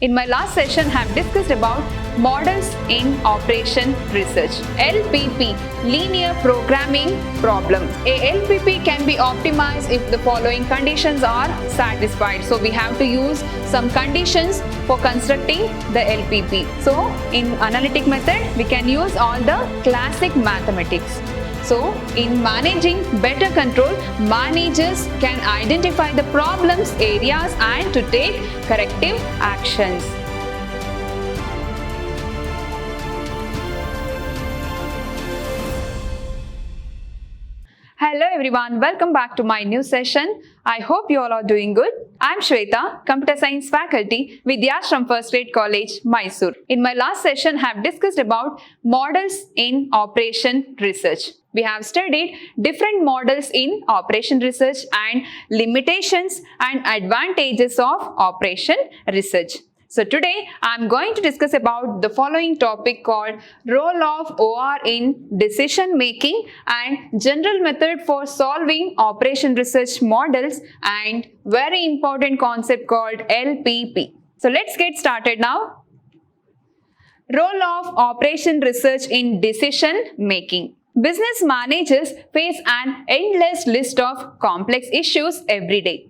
In my last session, I have discussed about models in operation research. LPP, linear programming problem. A LPP can be optimized if the following conditions are satisfied. So we have to use some conditions for constructing the LPP. So in analytic method, we can use all the classic mathematics. So, in managing better control, managers can identify the problems, areas and to take corrective actions. Hello everyone, welcome back to my new session. I hope you all are doing good. I'm Shweta, Computer Science faculty with Ashram First Grade College, Mysore. In my last session, I have discussed about models in operation research. We have studied different models in operation research and limitations and advantages of operation research. So today I am going to discuss about the following topic called role of OR in decision making and general method for solving operation research models and very important concept called LPP. So let's get started now. Role of operation research in decision making. Business managers face an endless list of complex issues every day.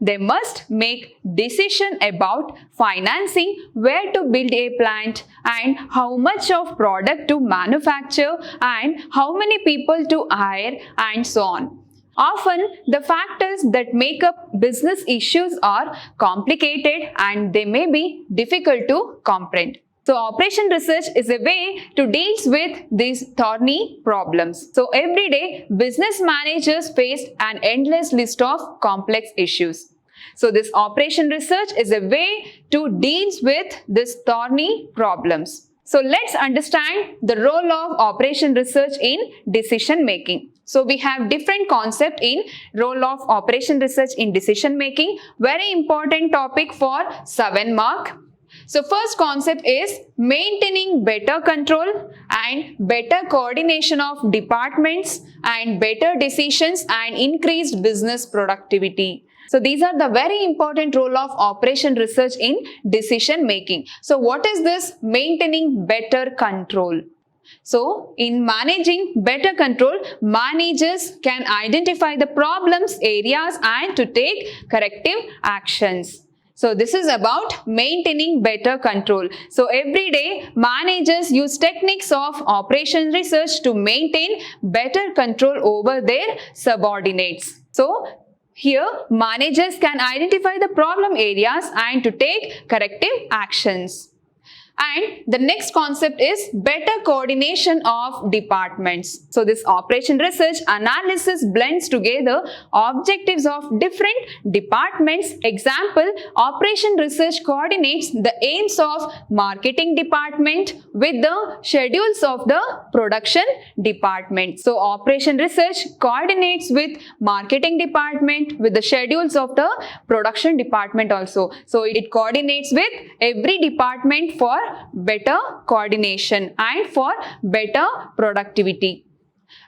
They must make decisions about financing, where to build a plant and how much of product to manufacture and how many people to hire and so on. Often, the factors that make up business issues are complicated and they may be difficult to comprehend. So, operation research is a way to deal with these thorny problems. So, every day, business managers face an endless list of complex issues. So, this operation research is a way to deal with these thorny problems. So, let's understand the role of operation research in decision making. So, we have different concepts in role of operation research in decision making. Very important topic for 7 mark. So first concept is maintaining better control and better coordination of departments and better decisions and increased business productivity. So these are the very important role of operation research in decision making. So what is this maintaining better control? So, in managing better control, managers can identify the problems, areas and to take corrective actions. So this is about maintaining better control. So every day managers use techniques of operation research to maintain better control over their subordinates. So here managers can identify the problem areas and to take corrective actions. And the next concept is better coordination of departments. So this operation research analysis blends together objectives of different departments. Example, operation research coordinates the aims of marketing department with the schedules of the production department. So operation research coordinates with marketing department with the schedules of the production department also. So it coordinates with every department for better coordination and for better productivity.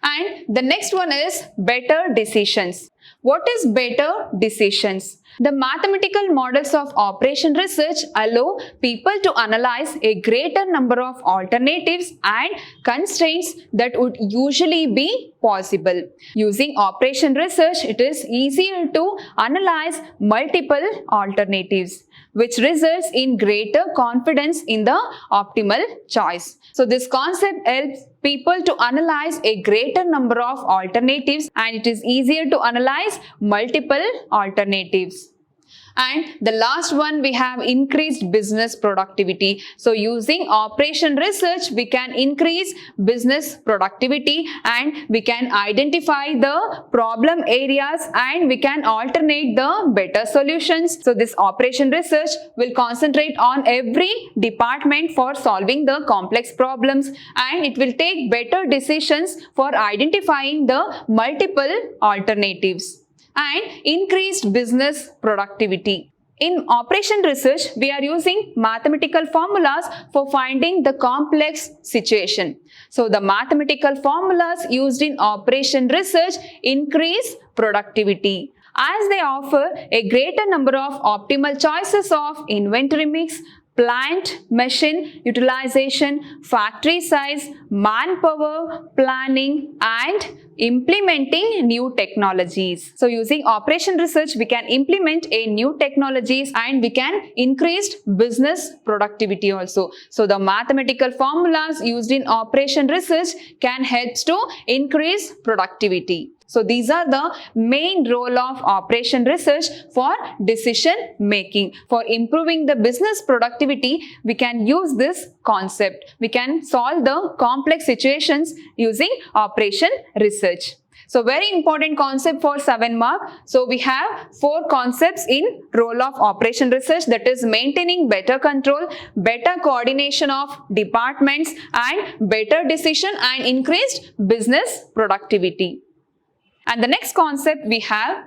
And the next one is better decisions. What is better decisions? The mathematical models of operation research allow people to analyze a greater number of alternatives and constraints that would usually be possible. Using operation research, it is easier to analyze multiple alternatives, which results in greater confidence in the optimal choice. So this concept helps people to analyze a greater number of alternatives and it is easier to analyze multiple alternatives. And the last one, we have increased business productivity. So using operation research, we can increase business productivity and we can identify the problem areas and we can alternate the better solutions. So this operation research will concentrate on every department for solving the complex problems and it will take better decisions for identifying the multiple alternatives. And increased business productivity. In operation research, we are using mathematical formulas for finding the complex situation. So, the mathematical formulas used in operation research increase productivity. as they offer a greater number of optimal choices of inventory mix, plant, machine utilization, factory size, manpower, planning, and implementing new technologies. So using operation research, we can implement a new technologies and we can increase business productivity also. So the mathematical formulas used in operation research can help to increase productivity. So these are the main role of operation research for decision making. For improving the business productivity, we can use this concept. We can solve the complex situations using operation research. So very important concept for 7 mark. So we have 4 concepts in role of operation research, that is maintaining better control, better coordination of departments, and better decision and increased business productivity. And the next concept we have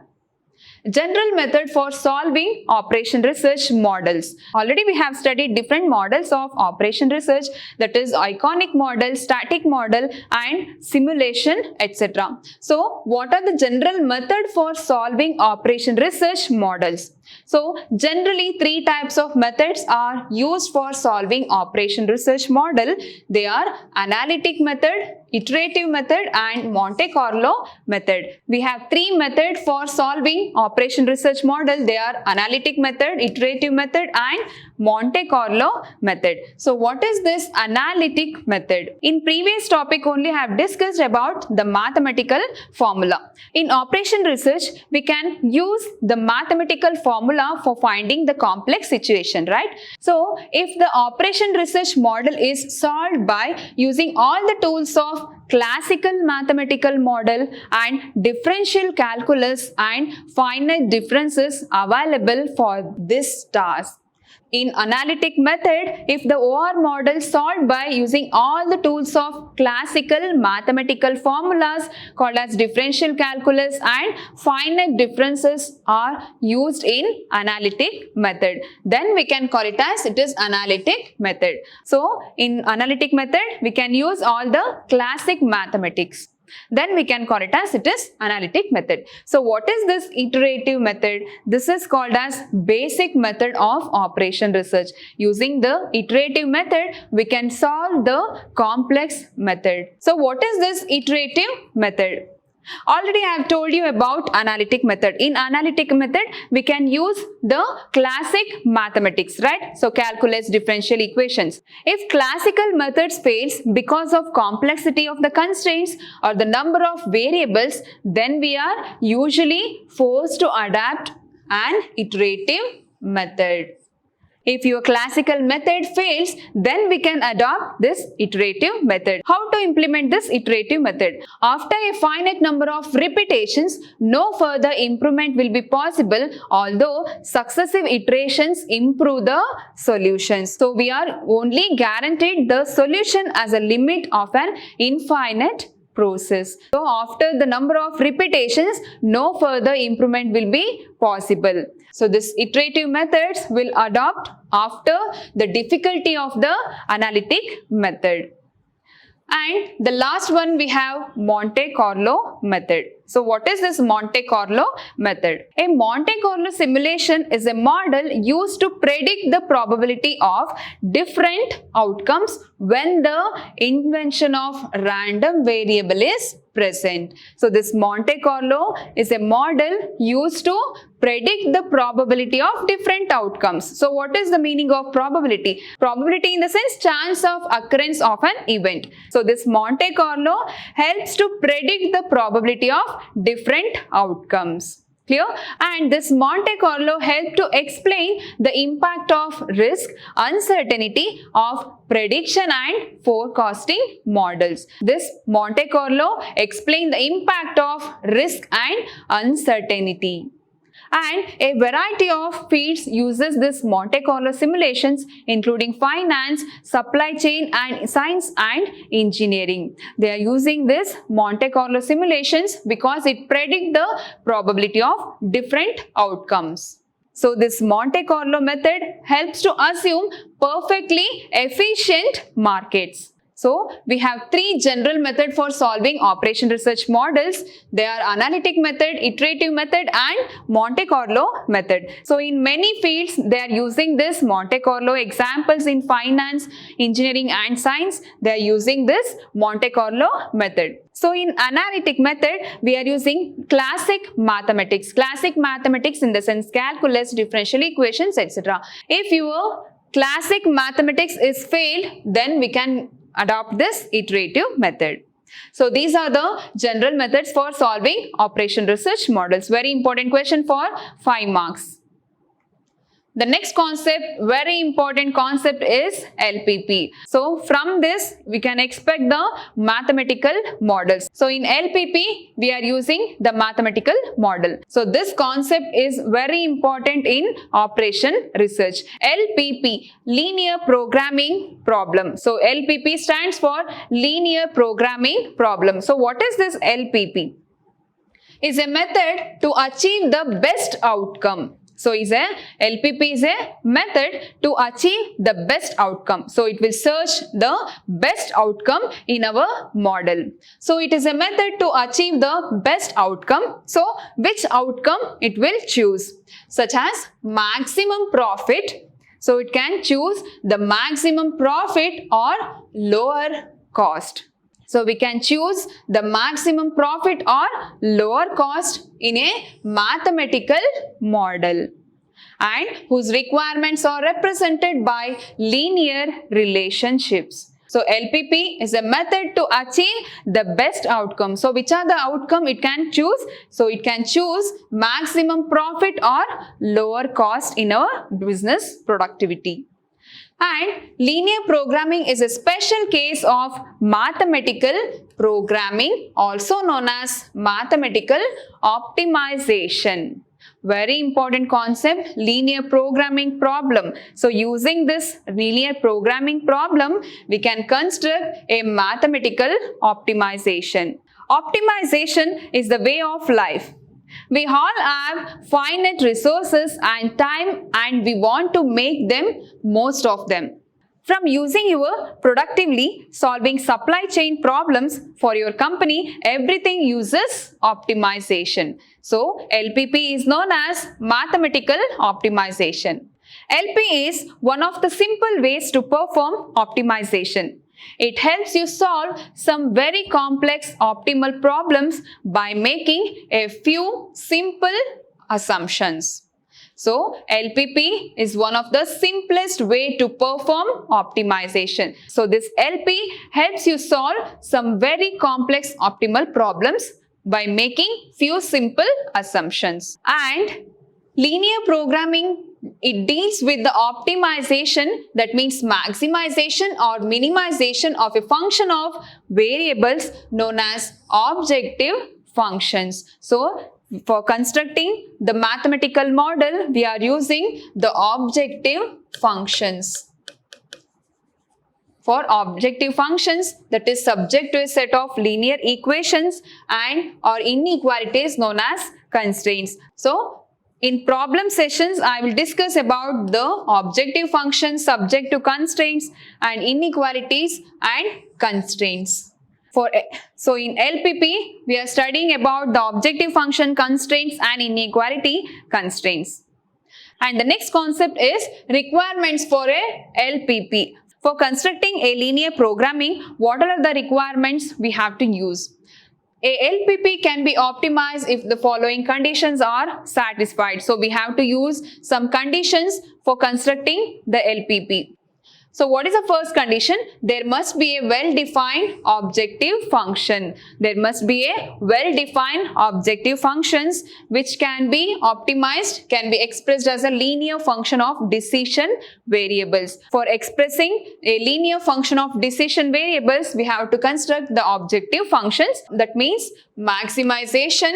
general method for solving operation research models. Already we have studied different models of operation research, that is iconic model, static model, and simulation, etc. So what are the general method for solving operation research models? So generally 3 types of methods are used for solving operation research model. They are analytic method, iterative method, and Monte Carlo method. We have 3 methods for solving operation research model. They are analytic method, iterative method, and Monte Carlo method. So what is this analytic method? In previous topic only I have discussed about the mathematical formula. In operation research, we can use the mathematical formula for finding the complex situation, right? So if the operation research model is solved by using all the tools of classical mathematical model and differential calculus and finite differences available for this task. In analytic method, if the OR model solved by using all the tools of classical mathematical formulas called as differential calculus and finite differences are used in analytic method, then we can call it as it is analytic method. So in analytic method, we can use all the classic mathematics. Then we can call it as it is analytic method. So what is this iterative method? This is called as basic method of operation research. Using the iterative method, we can solve the complex method. So what is this iterative method? Already I have told you about analytic method. In analytic method, we can use the classic mathematics, right? So calculus, differential equations. If classical methods fails because of complexity of the constraints or the number of variables, then we are usually forced to adapt an iterative method. If your classical method fails, then we can adopt this iterative method. How to implement this iterative method? After a finite number of repetitions, no further improvement will be possible, although successive iterations improve the solutions. So we are only guaranteed the solution as a limit of an infinite process. So after the number of repetitions, no further improvement will be possible. So this iterative methods will adopt after the difficulty of the analytic method. And the last one we have Monte Carlo method. So what is this Monte Carlo method? A Monte Carlo simulation is a model used to predict the probability of different outcomes when the invention of random variable is present. So this Monte Carlo is a model used to predict the probability of different outcomes. So what is the meaning of probability? Probability in the sense chance of occurrence of an event. So this Monte Carlo helps to predict the probability of different outcomes. Clear? And this Monte Carlo helped to explain the impact of risk, uncertainty of prediction and forecasting models. This Monte Carlo explained the impact of risk and uncertainty. And a variety of fields uses this Monte Carlo simulations, including finance, supply chain, and science and engineering. They are using this Monte Carlo simulations because it predicts the probability of different outcomes. So this Monte Carlo method helps to assume perfectly efficient markets. So we have three general methods for solving operation research models. They are analytic method, iterative method and Monte Carlo method. So in many fields they are using this Monte Carlo. Examples in finance, engineering and science, they are using this Monte Carlo method. So in analytic method, we are using classic mathematics. Classic mathematics in the sense calculus, differential equations, etc. If your classic mathematics is failed, then we can adopt this iterative method. So these are the general methods for solving operation research models. Very important question for 5 marks. The next concept, very important concept is LPP. So from this, we can expect the mathematical models. So in LPP, we are using the mathematical model. So this concept is very important in operation research. LPP, linear programming problem. So LPP stands for linear programming problem. So what is this LPP? Is a method to achieve the best outcome. So LPP is a method to achieve the best outcome. So it will search the best outcome in our model. So it is a method to achieve the best outcome. So which outcome it will choose? Such as maximum profit. So it can choose the maximum profit or lower cost. So we can choose the maximum profit or lower cost in a mathematical model and whose requirements are represented by linear relationships. So LPP is a method to achieve the best outcome. So which are the outcome it can choose? So it can choose maximum profit or lower cost in our business productivity. And linear programming is a special case of mathematical programming, also known as mathematical optimization. Very important concept, linear programming problem. So using this linear programming problem, we can construct a mathematical optimization. Optimization is the way of life. We all have finite resources and time and we want to make them most of them. From using your productively solving supply chain problems for your company, everything uses optimization. So LPP is known as mathematical optimization. LP is one of the simple ways to perform optimization. It helps you solve some very complex optimal problems by making a few simple assumptions. So LPP is one of the simplest way to perform optimization. So this LP helps you solve some very complex optimal problems by making few simple assumptions. And linear programming, it deals with the optimization, that means maximization or minimization of a function of variables known as objective functions. So for constructing the mathematical model, we are using the objective functions. For objective functions, that is subject to a set of linear equations and or inequalities known as constraints. So in problem sessions, I will discuss about the objective functions subject to constraints and inequalities and constraints. So in LPP, we are studying about the objective function constraints and inequality constraints. And the next concept is requirements for a LPP. For constructing a linear programming, what are the requirements we have to use? A LPP can be optimized if the following conditions are satisfied. So we have to use some conditions for constructing the LPP. So what is the first condition? There must be a well-defined objective function. There must be a well-defined objective functions which can be optimized, can be expressed as a linear function of decision variables. For expressing a linear function of decision variables, we have to construct the objective functions. That means maximization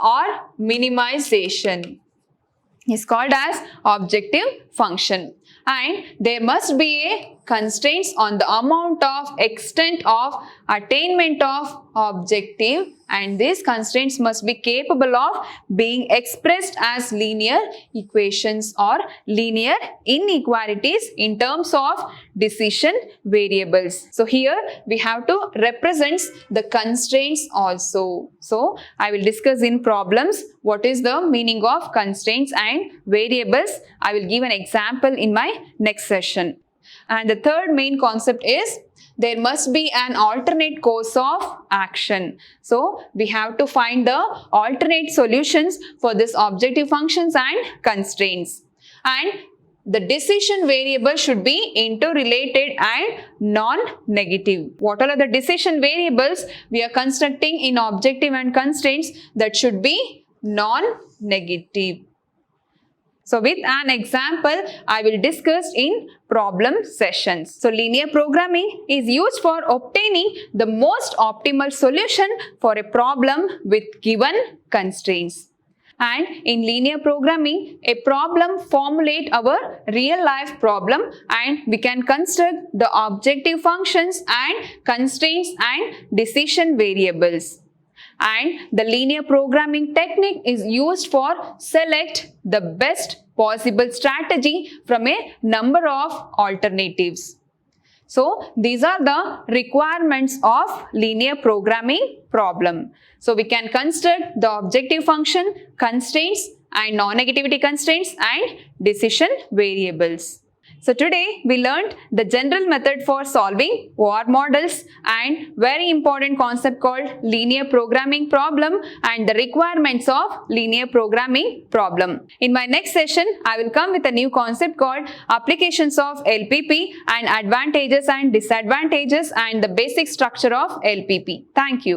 or minimization is called as objective function. And there must be a constraints on the amount of extent of attainment of objective, and these constraints must be capable of being expressed as linear equations or linear inequalities in terms of decision variables. So here we have to represent the constraints also. So I will discuss in problems what is the meaning of constraints and variables. I will give an example in my next session. And the third main concept is there must be an alternate course of action. So we have to find the alternate solutions for this objective functions and constraints. And the decision variable should be interrelated and non-negative. What are the decision variables we are constructing in objective and constraints? That should be non-negative. So with an example, I will discuss in problem sessions. So linear programming is used for obtaining the most optimal solution for a problem with given constraints. And in linear programming, a problem formulates our real life problem, and we can construct the objective functions and constraints and decision variables. And the linear programming technique is used for select the best possible strategy from a number of alternatives. So these are the requirements of linear programming problem. So we can construct the objective function, constraints and non-negativity constraints and decision variables. So today we learned the general method for solving OR models and very important concept called linear programming problem and the requirements of linear programming problem. In my next session, I will come with a new concept called applications of LPP and advantages and disadvantages and the basic structure of LPP. Thank you.